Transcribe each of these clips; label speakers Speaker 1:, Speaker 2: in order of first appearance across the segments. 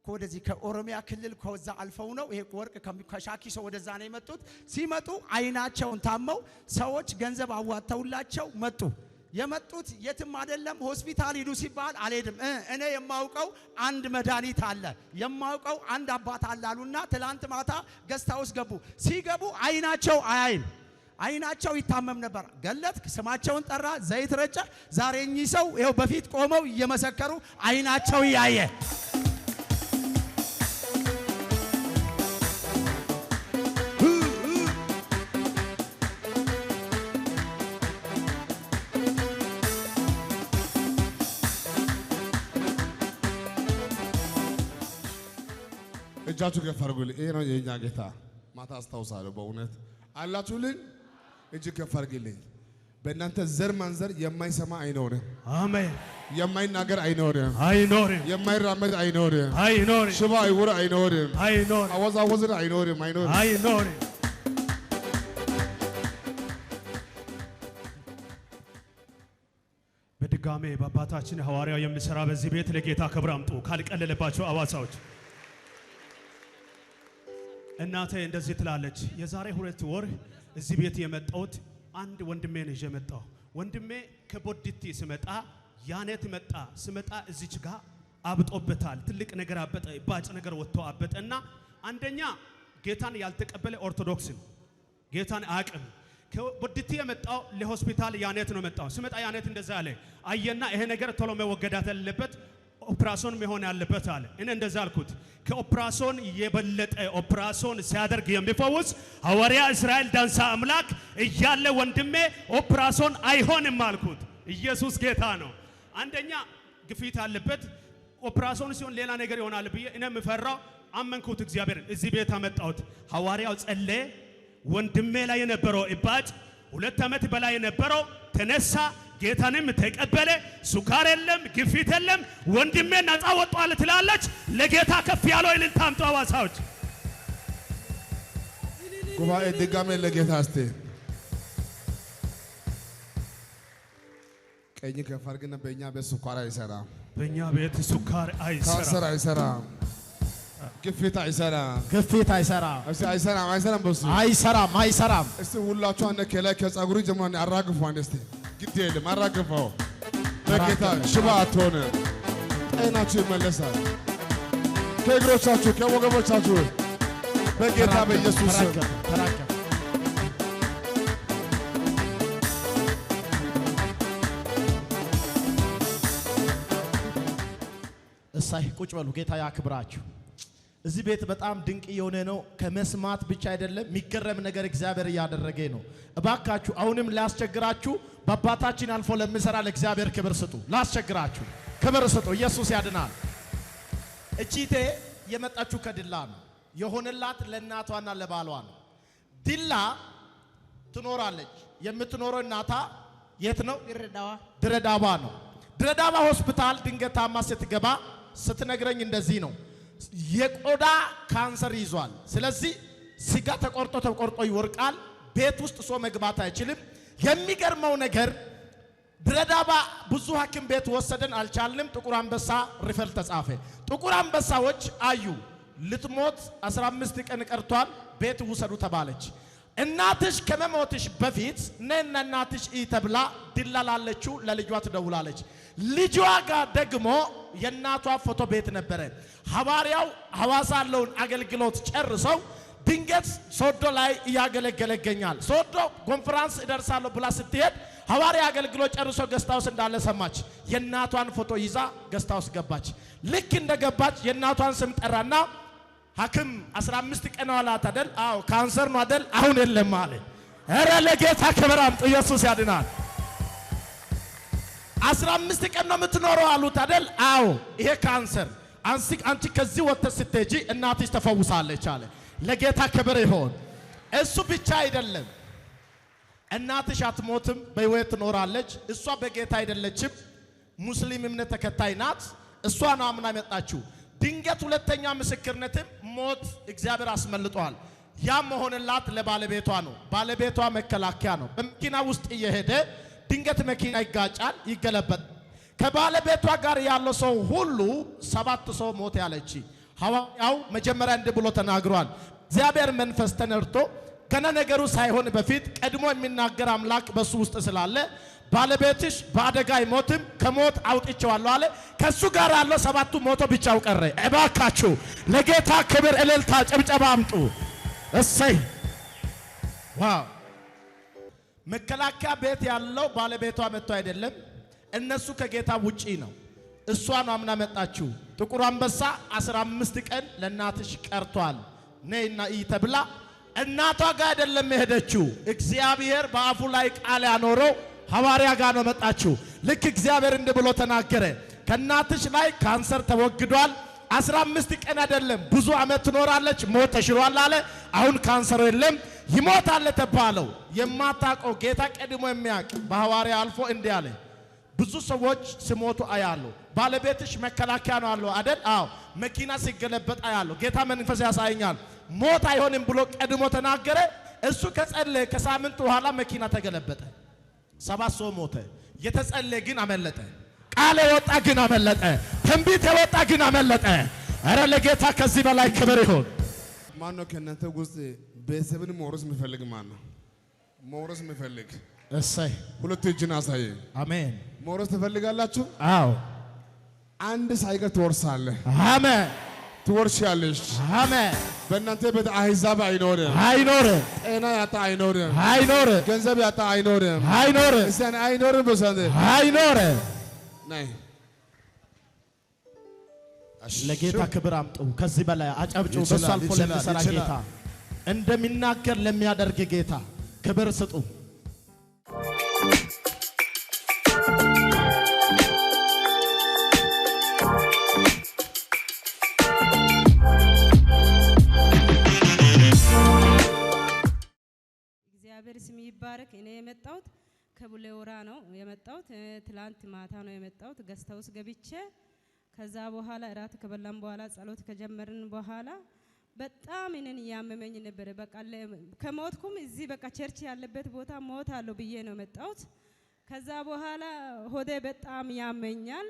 Speaker 1: ከወደዚህ ከኦሮሚያ ክልል ከወዛ አልፈው ነው ይሄ ወርቅ ከሻኪሶ ወደዛ ነው የመጡት ሲመጡ አይናቸውን ታመው ሰዎች ገንዘብ አዋጣውላቸው መጡ የመጡት የትም አይደለም ሆስፒታል ሂዱ ሲባል አልሄድም እኔ የማውቀው አንድ መድኃኒት አለ የማውቀው አንድ አባት አላሉና ትላንት ማታ ገስታውስ ገቡ ሲገቡ አይናቸው አያይም አይናቸው ይታመም ነበር ገለጥክ ስማቸውን ጠራ ዘይት ረጨ ዛሬኝ ሰው ይሄው በፊት ቆመው እየመሰከሩ አይናቸው ያየ
Speaker 2: እጃችሁ ከፈርጉል ይሄ ነው የኛ ጌታ ማታ አስተውሳለሁ በእውነት አላችሁልኝ እጅ ከፈርግልኝ በእናንተ ዘር ማንዘር የማይሰማ አይኖርም
Speaker 1: አሜን
Speaker 2: የማይናገር አይኖርም የማይራመድ አይኖርም ሽባ አይወር አይኖርም አወዛወዝር አይኖርም
Speaker 3: በድጋሜ በአባታችን ሐዋርያው የሚሰራ በዚህ ቤት ለጌታ ክብር አምጡ ካልቀለለባቸው አዋሳዎች እናቴ እንደዚህ ትላለች የዛሬ 2 ወር እዚህ ቤት የመጣሁት አንድ ወንድሜ ነው የመጣው ወንድሜ ከቦዲቲ ሲመጣ ያኔት ስመጣ እዚች ጋር አብጦበታል ትልቅ ነገር አበጠ ባጭ ነገር ወጥቶ አበጠና አንደኛ ጌታን ያልተቀበለ ኦርቶዶክስ ነው ጌታን አቅም ከቦዲቲ የመጣው ለሆስፒታል ያኔት ነው መጣው ሲመጣ ያኔት እንደዛ አለ አየና ይሄ ነገር ቶሎ መወገዳት ያለበት ኦፕራሽን መሆን ያለበት አለ እኔ እንደዛ አልኩት ከኦፕራሽን የበለጠ ኦፕራሽን ሲያደርግ የሚፈውስ ሐዋርያ እስራኤል ዳንሳ አምላክ እያለ ወንድሜ ኦፕራሽን አይሆንም አልኩት ኢየሱስ ጌታ ነው አንደኛ ግፊት አለበት ኦፕራሽን ሲሆን ሌላ ነገር ይሆናል ብዬ እኔ ምፈራው አመንኩት እግዚአብሔር እዚህ ቤት አመጣሁት ሐዋርያው ጸለየ ወንድሜ ላይ የነበረው እባጭ 2 ዓመት በላይ የነበረው ተነሳ ጌታንም ተቀበለ ሱካር የለም ግፊት የለም ወንድሜ ነፃ ወጣለ ትላለች ለጌታ ከፍ ያለው እልልታምጡ አዋሳዎች
Speaker 2: ጉባኤ ድጋሜ ለጌታ እስቲ ቀኝ ከፈርግና በእኛ ቤት ሱካር አይሰራም
Speaker 3: በእኛ ቤት ሱካር
Speaker 2: አይሰራም ግፊት አይሰራም
Speaker 1: እስቲ አይሰራም
Speaker 2: እስቲ ሁላችሁ አንደ ከላይ ከጸጉሩ ጀምሮ አራግፉ አንደ እስቲ ግድ የለም አራግፈው በጌታ ሽባ አትሆነ ጤናችሁ ይመለሳል ከእግሮቻችሁ ከወገቦቻችሁ በጌታ በኢየሱስ ስም
Speaker 1: እሳይ ቁጭ በሉ ጌታ ያክብራችሁ እዚህ ቤት በጣም ድንቅ የሆነ ነው ከመስማት ብቻ አይደለም የሚገረም ነገር እግዚአብሔር ያደረገ ነው እባካችሁ አሁንም ላስቸግራችሁ በአባታችን አልፎ ለሚሰራ ለእግዚአብሔር ክብር ስጡ ላስቸግራችሁ ክብር ስጡ ኢየሱስ ያድናል እቺቴ የመጣችሁ ከድላ ነው የሆነላት ለእናቷና ለባሏ ነው ድላ ትኖራለች የምትኖረው እናታ የት ነው ድሬዳዋ ነው ድሬዳዋ ሆስፒታል ድንገታማ ስትገባ ስትነግረኝ እንደዚህ ነው የቆዳ ካንሰር ይዟል ስለዚህ ስጋ ተቆርጦ ይወርቃል ቤት ውስጥ ሰው መግባት አይችልም የሚገርመው ነገር ድሬዳዋ ብዙ ሐኪም ቤት ወሰደን አልቻልንም ጥቁር አንበሳ ሪፈር ተጻፈ ጥቁር አንበሳዎች አዩ ልትሞት 15 ቀን ቀርቷል ቤት ውሰዱ ተባለች እናትሽ ከመሞትሽ በፊት ነና እናትሽ ተብላ ድላላለችው ለልጇ ትደውላለች ልጇ ጋር ደግሞ የናቷ ፎቶ ቤት ነበረ ሐዋርያው ሐዋሳለውን አገልግሎት ጨርሰው ድንገት ሶዶ ላይ ያገለገለኛል ሶዶ ኮንፈረንስ እደርሳለሁ ብላ ስትሄድ ሐዋርያ አገልግሎት ጨርሶ ገስታውስ እንዳለ ሰማች የናቷን ፎቶ ይዛ ገስታውስ ገባች ልክ እንደገባች የናቷን ስም ጠራና ሐኪም 15 ቀን ዋላት አይደል አዎ ካንሰር ነው አይደል አሁን የለም አለ ኧረ ለጌታ ክብር አምጡ ኢየሱስ ያድናል 15 ቀን ነው የምትኖረው አሉት አይደል አዎ ይሄ ካንሰር አንቺ ከዚህ ወጥተሽ ስትሄጂ እናትሽ ተፈውሳለች አለ ለጌታ ክብር ይሁን እሱ ብቻ አይደለም እናትሽ አትሞትም በህይወት ትኖራለች እሷ በጌታ አይደለችም ሙስሊም እምነት ተከታይ ናት እሷ ነው አምና መጣችው ድንገት ሁለተኛ ምስክርነትም ሞት እግዚአብሔር አስመልጧል ያም ሆነላት ለባለቤቷ ነው ባለቤቷ መከላከያ ነው በመኪና ውስጥ እየሄደ ድንገት መኪና ይጋጫል ይገለበጥ ከባለቤቷ ጋር ያለው ሰው ሁሉ 7 ሰው ሞት ያለች ሐዋርያው መጀመሪያ እንዲህ ብሎ ተናግሯል። እግዚአብሔር መንፈስ ተነርቶ ከነ ነገሩ ሳይሆን በፊት ቀድሞ የሚናገር አምላክ በሱ ውስጥ ስላለ ባለቤትሽ በአደጋ አይሞትም ከሞት አውጥቼዋለሁ አለ። ከሱ ጋር ያለው ሰባቱ ሞቶ ብቻው ቀረ። እባካችሁ ለጌታ ክብር እልልታ ጭብጨባ አምጡ። እሰይ ዋው! መከላከያ ቤት ያለው ባለቤቷ መጥቶ አይደለም፣ እነሱ ከጌታ ውጪ ነው። እሷ ነው አምና መጣችው። ጥቁር አንበሳ 15 ቀን ለእናትሽ ቀርቷል ነይና እይ ተብላ እናቷ ጋር አይደለም ሄደችው። እግዚአብሔር በአፉ ላይ ቃል ያኖረው ሐዋርያ ጋር ነው መጣችው። ልክ እግዚአብሔር እንደ ብሎ ተናገረ፣ ከእናትሽ ላይ ካንሰር ተወግዷል። 15 ቀን አይደለም ብዙ ዓመት ትኖራለች፣ ሞት ተሽሯል አለ። አሁን ካንሰር የለም ይሞታል ተባለው። የማታውቀው ጌታ ቀድሞ የሚያውቅ በሐዋርያ አልፎ እንዲህ አለ፣ ብዙ ሰዎች ሲሞቱ አያለሁ። ባለቤትሽ መከላከያ ነው አለው አይደል? አዎ። መኪና ሲገለበጥ አያለሁ። ጌታ መንፈስ ያሳየኛል። ሞት አይሆንም ብሎ ቀድሞ ተናገረ። እሱ ከጸለየ ከሳምንት በኋላ መኪና ተገለበጠ። 7 ሰው ሞተ። የተጸለየ ግን አመለጠ። ቃል የወጣ ግን አመለጠ። ትንቢት የወጣ ግን አመለጠ። አረ ለጌታ ከዚህ በላይ ክብር ይሁን።
Speaker 2: ማን ነው ከእናንተ ውስጥ ቤተሰብን መውረስ የሚፈልግ? ማን ነው መውረስ የሚፈልግ?
Speaker 1: እሰይ
Speaker 2: ሁለት እጅን አሳየ።
Speaker 1: አሜን።
Speaker 2: መውረስ ትፈልጋላችሁ?
Speaker 1: አዎ።
Speaker 2: አንድ ሳይቀር ትወርሳለህ።
Speaker 1: አሜን።
Speaker 2: ትወርሻለሽ።
Speaker 1: አሜን።
Speaker 2: በእናንተ ቤት አሕዛብ አይኖርም።
Speaker 1: አይኖርም።
Speaker 2: ጤና ያጣ አይኖርም።
Speaker 1: አይኖርም።
Speaker 2: ገንዘብ ያጣ አይኖርም።
Speaker 1: አይኖርም።
Speaker 2: እሰን አይኖርም። በሰንደ
Speaker 1: አይኖርም።
Speaker 2: ነይ
Speaker 1: ለጌታ ክብር አምጡ። ከዚህ በላይ አጨብጭቡ። በሱ አልፎ ለሚሰራ ጌታ እንደሚናገር ለሚያደርግ ጌታ ክብር ስጡ።
Speaker 4: እግዚአብሔር ስም ይባረክ። እኔ የመጣሁት ከቡሌ ሆራ ነው የመጣሁት። ትላንት ማታ ነው የመጣሁት። ገስት ሃውስ ገብቼ ከዛ በኋላ እራት ከበላን በኋላ ጸሎት ከጀመርን በኋላ በጣም እኔን ያመመኝ ነበር። በቃ ከሞትኩም እዚህ በቃ ቸርች ያለበት ቦታ ሞት አለው ብዬ ነው የመጣሁት። ከዛ በኋላ ሆዴ በጣም ያመኛል።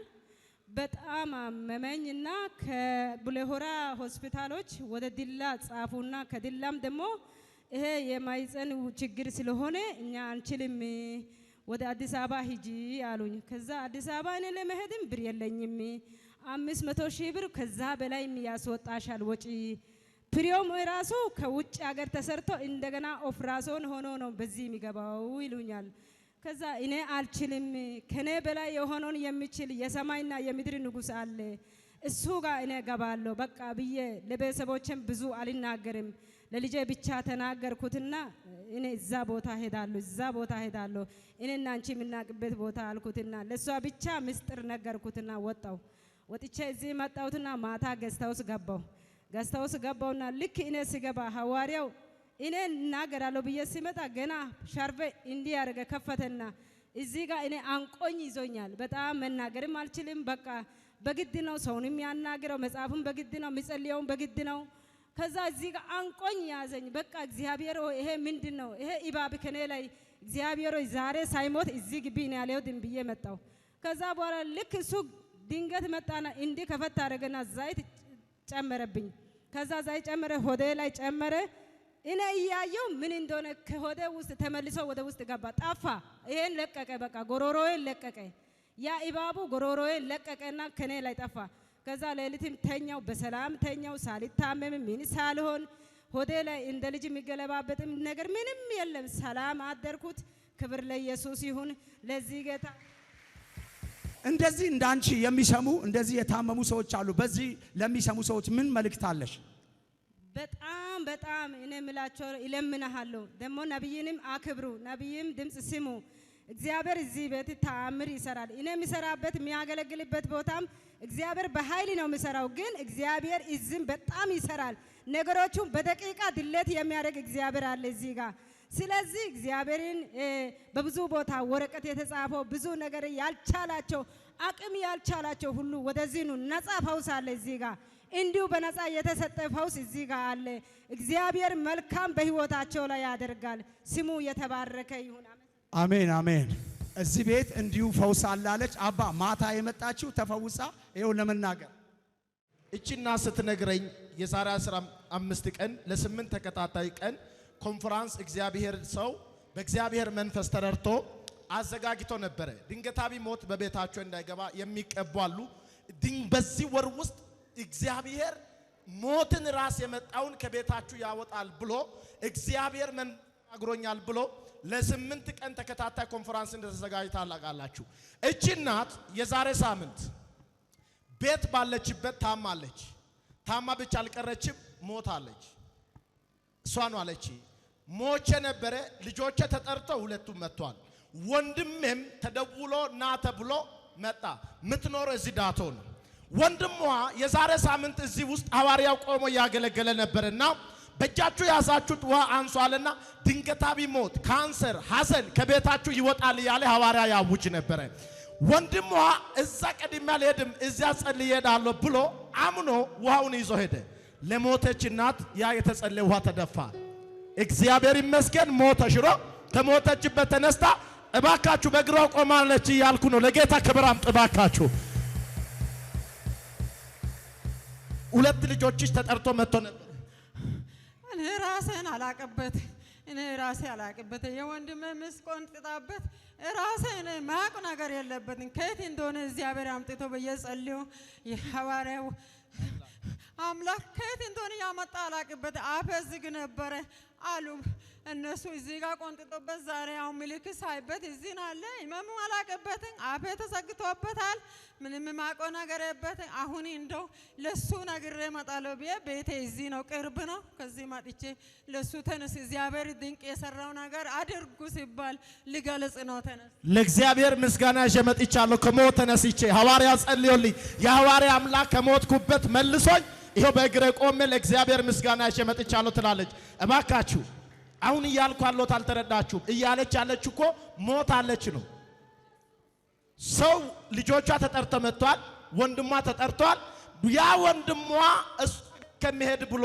Speaker 4: በጣም አመመኝና ከቡሌ ሆራ ሆስፒታሎች ወደ ዲላ ጻፉና ከዲላም ደግሞ ይሄ የማይፀን ችግር ስለሆነ እኛ አንችልም ወደ አዲስ አበባ ሂጂ አሉኝ። ከዛ አዲስ አበባ እኔ ለመሄድም ብር የለኝም 500 ሺህ ብር ከዛ በላይ ያስወጣሻል ወጪ ፕሪዮም ራሱ ከውጭ ሀገር ተሰርቶ እንደገና ኦፕራሶን ሆኖ ነው በዚህ የሚገባው ይሉኛል። ከዛ እኔ አልችልም ከኔ በላይ የሆነውን የሚችል የሰማይና የምድር ንጉሥ አለ እሱ ጋር እኔ ገባለሁ በቃ ብዬ ለቤተሰቦቼም ብዙ አልናገርም። ለልጄ ብቻ ተናገርኩትና እኔ እዛ ቦታ ሄዳለሁ እኔና አንቺ የምናቅበት ቦታ አልኩትና ለሷ ብቻ ምስጢር ነገርኩትና ወጥቼ እዚህ መጣሁትና ማታ ገስት ሃውስ ገባውና ልክ እኔ ሲገባ ሐዋርያው እኔ እናገራለሁ ብዬ ሲመጣ ገና ሻርቬ እንዲህ ያደረገ ከፈተና እዚህ ጋር እኔ አንቆኝ ይዞኛል። በጣም መናገርም አልችልም። በቃ በግድ ነው ሰውንም ያናገረው መጽሐፉን በግድ ነው የሚጸልየውን በግድ ነው። ከዛ እዚህ ጋር አንቆኝ ያዘኝ። በቃ እግዚአብሔር ሆይ ይሄ ምንድነው? ይሄ ኢባብ ከኔ ላይ እግዚአብሔር ሆይ ዛሬ ሳይሞት እዚህ ግቢ ነው ያለው ብዬ መጣሁ። ከዛ በኋላ ልክ እሱ ድንገት መጣና እንዲህ ከፈታ አደረገና ዘይት ጨመረብኝ። ከዛ ዘይት ጨመረ ሆዴ ላይ ጨመረ። እኔ እያየው ምን እንደሆነ ከሆዴ ውስጥ ተመልሶ ወደ ውስጥ ገባ ጠፋ። ይሄን ለቀቀ። በቃ ጎሮሮዬን ለቀቀ። ያ ኢባቡ ጎሮሮዬን ለቀቀና ከኔ ላይ ጠፋ። ከዛ ሌሊትም ተኛው በሰላም ተኛው ሳልታመም ምን ሳልሆን ሆዴ ላይ እንደ ልጅ የሚገለባበጥም ነገር ምንም የለም። ሰላም አደርኩት። ክብር ለኢየሱስ ይሁን። ለዚህ ጌታ
Speaker 5: እንደዚህ እንዳንቺ የሚሰሙ እንደዚህ የታመሙ ሰዎች አሉ። በዚህ ለሚሰሙ ሰዎች ምን መልእክት አለሽ?
Speaker 4: በጣም እኔ ምላቸው ይለምናሃለሁ። ደግሞ ነብይንም አክብሩ፣ ነብይም ድምጽ ስሙ። እግዚአብሔር እዚህ ቤት ተአምር ይሰራል። እኔ የሚሰራበት የሚያገለግልበት ቦታም እግዚአብሔር በኃይል ነው የሚሰራው። ግን እግዚአብሔር እዚህም በጣም ይሰራል። ነገሮቹን በደቂቃ ድለት የሚያደርግ እግዚአብሔር አለ እዚህ ጋር። ስለዚህ እግዚአብሔርን በብዙ ቦታ ወረቀት የተጻፈው ብዙ ነገር ያልቻላቸው አቅም ያልቻላቸው ሁሉ ወደዚህ ነው። ነፃ ፈውስ አለ እዚህ ጋር። እንዲሁ በነፃ የተሰጠ ፈውስ እዚህ ጋር አለ። እግዚአብሔር መልካም በህይወታቸው ላይ ያደርጋል። ስሙ የተባረከ ይሁን።
Speaker 5: አሜን አሜን። እዚህ ቤት እንዲሁ ፈውስ አላለች። አባ ማታ የመጣችው ተፈውሳ ይኸው ለመናገር
Speaker 1: እቺና ስትነግረኝ የዛሬ 15 ቀን ለ8 ተከታታይ ቀን ኮንፈረንስ እግዚአብሔር ሰው በእግዚአብሔር መንፈስ ተረድቶ አዘጋጅቶ ነበረ። ድንገታዊ ሞት በቤታቸው እንዳይገባ የሚቀቡ አሉ። በዚህ ወር ውስጥ እግዚአብሔር ሞትን ራስ የመጣውን ከቤታችሁ ያወጣል ብሎ እግዚአብሔር መንግሮኛል ብሎ ለ8 ቀን ተከታታይ ኮንፈረንስ እንደተዘጋጅታ አላቃላችሁ። እቺ እናት የዛሬ ሳምንት ቤት ባለችበት ታማለች። ታማ ብቻ አልቀረችም፣ ሞታለች። እሷ ነው አለች ሞቼ ነበረ። ልጆቼ ተጠርተው ሁለቱም መጥቷል። ወንድሜም ተደውሎ ና ተብሎ መጣ። ምትኖር እዚህ ዳቶ ነው። ወንድሟ የዛሬ ሳምንት እዚህ ውስጥ ሐዋርያው ቆሞ ያገለገለ ነበርና በእጃችሁ ያዛችሁት ውሃ አንሷልና ድንገታዊ ሞት፣ ካንሰር፣ ሐዘን ከቤታችሁ ይወጣል ያለ ሐዋርያ ያውጅ ነበረ። ወንድሟ እዛ ቀድሜ አልሄድም እዚያ ጸልዬ እሄዳለሁ ብሎ አምኖ ውሃውን ይዞ ሄደ። ለሞተች እናት ያ የተጸለየ ውሃ ተደፋ። እግዚአብሔር ይመስገን ሞት ተሽሮ ከሞተችበት ተነስታ እባካችሁ በእግሯ ቆማለች እያልኩ ነው። ለጌታ ክብር አምጡ እባካችሁ። ሁለት ልጆችሽ ተጠርቶ መጥቶ ነበር።
Speaker 6: እኔ ራሴን አላቅበት የወንድሜ ሚስት ቆንጥጣበት ራሴን ማቅ ነገር የለበትም። ከየት እንደሆነ እግዚአብሔር አምጥቶ በየጸልዩ የሐዋርያው አምላክ ከየት እንደሆነ ያመጣ አላቅበት። አፌ ዝግ ነበረ አሉ እነሱ እዚህ ጋር ቆንጥጦበት ዛሬ አሁን ምልክት ሳይበት እዚህ አለ። ኢማሙ አላቅበትም። አፌ ተዘግቶበታል። ምንም ማቆ ነገር የለበትም። አሁን እንደው ለሱ ነግሬ እመጣለሁ ብዬ ቤቴ እዚህ ነው፣ ቅርብ ነው። ከዚህ መጥቼ ለሱ ተነስ እግዚአብሔር ድንቅ የሰራው ነገር አድርጉ ሲባል ልገልጽ ነው። ተነስ
Speaker 1: ለእግዚአብሔር ምስጋና ይዤ መጥቻለሁ። ከሞት ተነስቼ ሐዋርያ ጸልዮልኝ የሐዋርያ አምላክ ከሞትኩበት መልሶኝ ይሄው በእግሬ ቆሜ ለእግዚአብሔር ምስጋና ይዤ መጥቻለሁ ትላለች። እባካችሁ አሁን እያልኩ አሎት አልተረዳችሁም። እያለች ያለች እኮ ሞት አለች ነው። ሰው ልጆቿ ተጠርተው መጥቷል። ወንድሟ ተጠርቷል። ያ ወንድሟ እሱ ከመሄድ ብሎ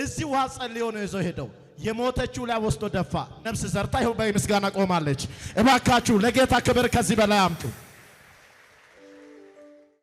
Speaker 1: እዚህ ውሃ ጸልዮ ነው ይዞ ሄደው የሞተችው ላይ ወስዶ ደፋ። ነፍስ ዘርታ ይኸው በምስጋና ቆማለች። እባካችሁ ለጌታ ክብር ከዚህ በላይ አምጡ።